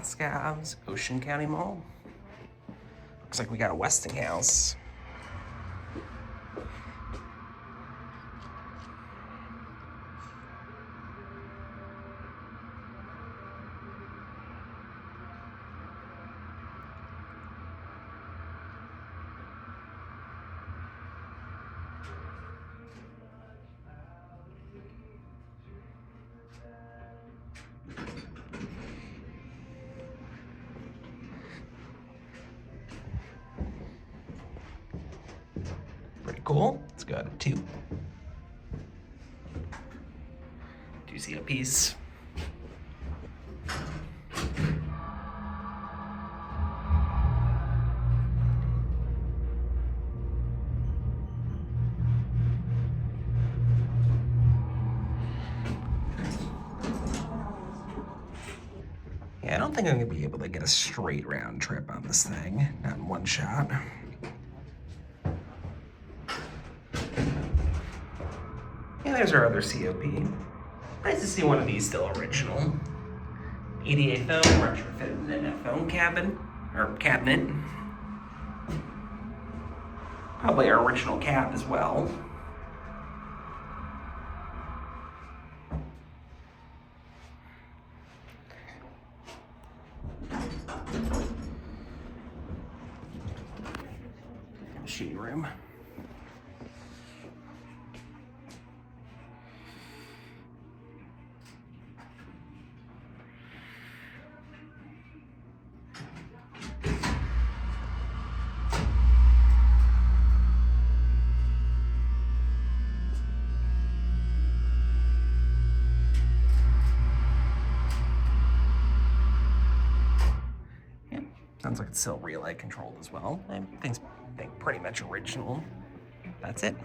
Boscov's Ocean County Mall. Looks like we got a Westinghouse. Pretty cool. It's got two COPs. Yeah, I don't think I'm gonna be able to get a straight round trip on this thing, not in one shot. Yeah, there's our other COP. Nice to see one of these still original. EDA phone, retrofitted in a phone cabin, or cabinet. Probably our original cap as well. Machine room. Sounds like it's still relay controlled as well. Everything's pretty much original. That's it.